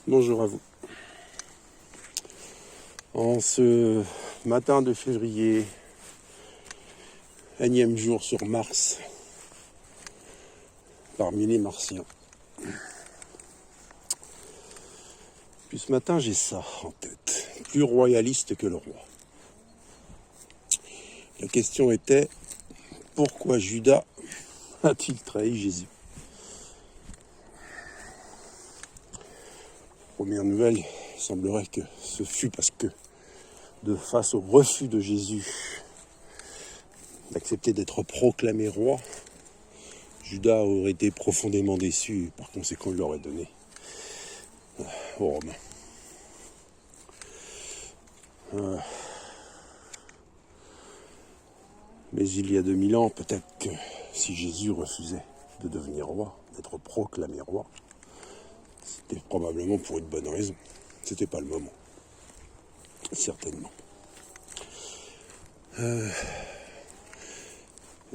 Bonjour à vous. En ce matin de février, énième jour sur Mars, parmi les Martiens. Puis ce matin, j'ai ça en tête, plus royaliste que le roi. La question était, pourquoi Judas a-t-il trahi Jésus? Première nouvelle, il semblerait que ce fut parce que, face au refus de Jésus d'accepter d'être proclamé roi, Judas aurait été profondément déçu et par conséquent il l'aurait donné aux Romains. Mais il y a 2000 ans, peut-être que si Jésus refusait de devenir roi, d'être proclamé roi, c'était probablement pour une bonne raison. C'était pas le moment. Certainement.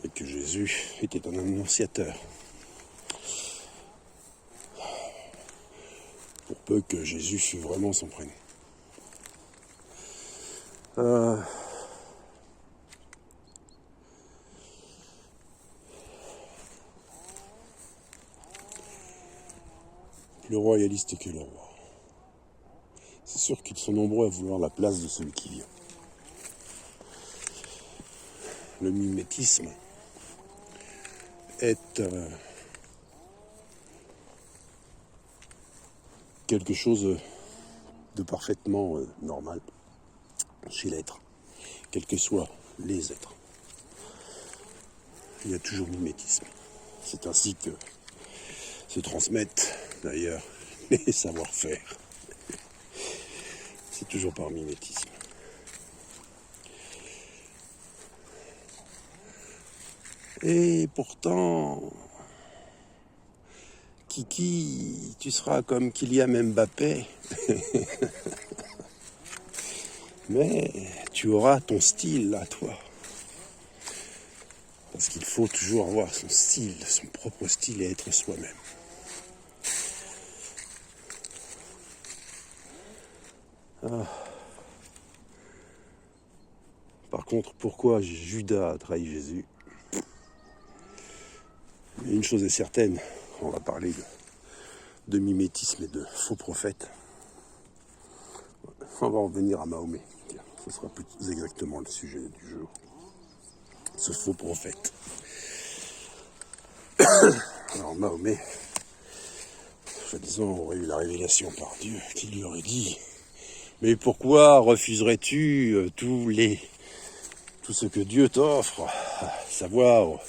Et que Jésus était un annonciateur. Pour peu que Jésus fût vraiment son prénom. Plus royaliste que le roi. C'est sûr qu'ils sont nombreux à vouloir la place de celui qui vient. Le mimétisme est quelque chose de parfaitement normal chez l'être, quels que soient les êtres. Il y a toujours mimétisme. C'est ainsi que se transmettent d'ailleurs les savoir-faire. C'est toujours par mimétisme. Et pourtant, Kiki, tu seras comme Kylian Mbappé. Mais tu auras ton style à toi. Parce qu'il faut toujours avoir son style, son propre style et être soi-même. Par contre, pourquoi Judas a trahi Jésus? Une chose est certaine, on va parler de mimétisme et de faux prophètes. On va en venir à Mahomet. Ce sera plus exactement le sujet du jour. Ce faux prophète. Alors Mahomet, soi-disant, aurait eu la révélation par Dieu qui lui aurait dit: mais pourquoi refuserais-tu tout ce que Dieu t'offre, à savoir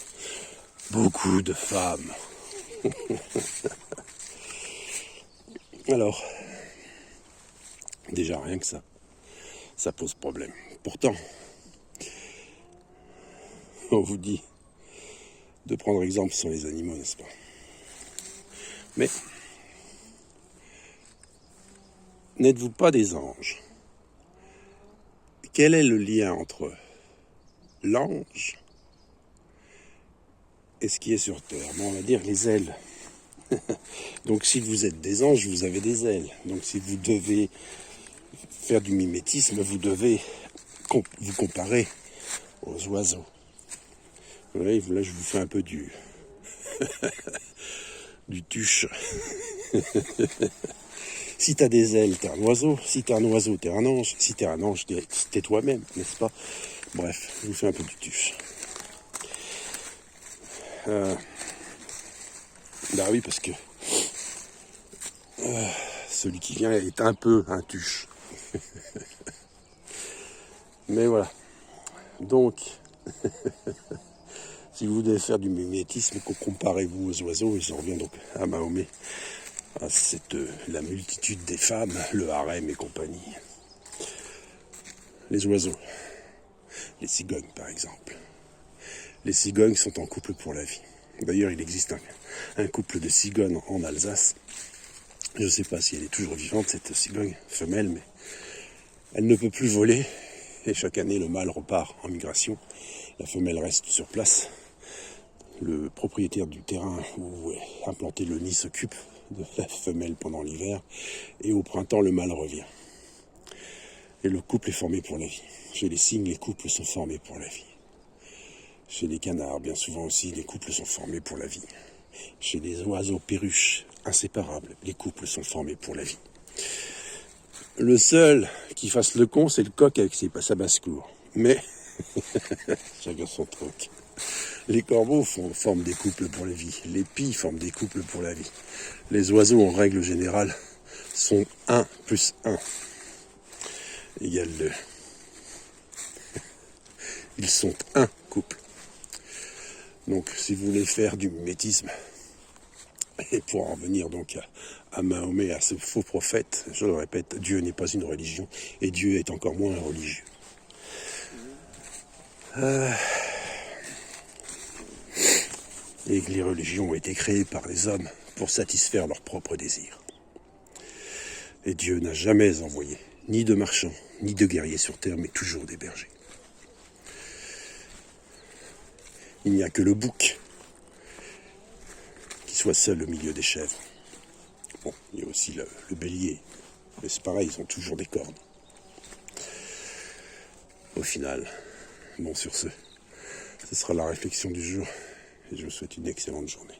beaucoup de femmes? Alors, déjà rien que ça pose problème. Pourtant, on vous dit de prendre exemple sur les animaux, n'est-ce pas? Mais n'êtes-vous pas des anges? Quel est le lien entre l'ange et ce qui est sur terre? Bon, on va dire les ailes. Donc si vous êtes des anges, vous avez des ailes. Donc si vous devez faire du mimétisme, vous devez vous comparer aux oiseaux. Vous voyez, là je vous fais un peu du tuche. Si t'as des ailes, t'es un oiseau. Si t'es un oiseau, t'es un ange. Si t'es un ange, t'es toi-même, n'est-ce pas? Bref, je vous fais un peu du tuche. Bah oui, parce que celui qui vient est un peu un tuche. Mais voilà. Donc, si vous devez faire du mimétisme, comparez-vous aux oiseaux, et j'en reviens donc à Mahomet, à la multitude des femmes, le harem et compagnie. Les oiseaux, les cigognes par exemple. Les cigognes sont en couple pour la vie. D'ailleurs, il existe un couple de cigognes en Alsace. Je ne sais pas si elle est toujours vivante, cette cigogne femelle, mais elle ne peut plus voler. Et chaque année, le mâle repart en migration. La femelle reste sur place. Le propriétaire du terrain où est implanté le nid s'occupe de la femelle pendant l'hiver, et au printemps, le mâle revient. Et le couple est formé pour la vie. Chez les cygnes, les couples sont formés pour la vie. Chez les canards, bien souvent aussi, les couples sont formés pour la vie. Chez les oiseaux perruches inséparables, les couples sont formés pour la vie. Le seul qui fasse le con, c'est le coq avec sa basse-cour. Mais, chacun son truc. Les corbeaux forment des couples pour la vie. Les pies forment des couples pour la vie. Les oiseaux, en règle générale, sont 1 plus 1 égale 2. Ils sont un couple. Donc, si vous voulez faire du mimétisme, et pour en venir donc à Mahomet, à ce faux prophète, je le répète, Dieu n'est pas une religion, et Dieu est encore moins un religieux. Et que les religions ont été créées par les hommes pour satisfaire leurs propres désirs. Et Dieu n'a jamais envoyé ni de marchands, ni de guerriers sur terre, mais toujours des bergers. Il n'y a que le bouc qui soit seul au milieu des chèvres. Bon, il y a aussi le bélier, mais c'est pareil, ils ont toujours des cornes. Au final, bon, sur ce sera la réflexion du jour, et je vous souhaite une excellente journée.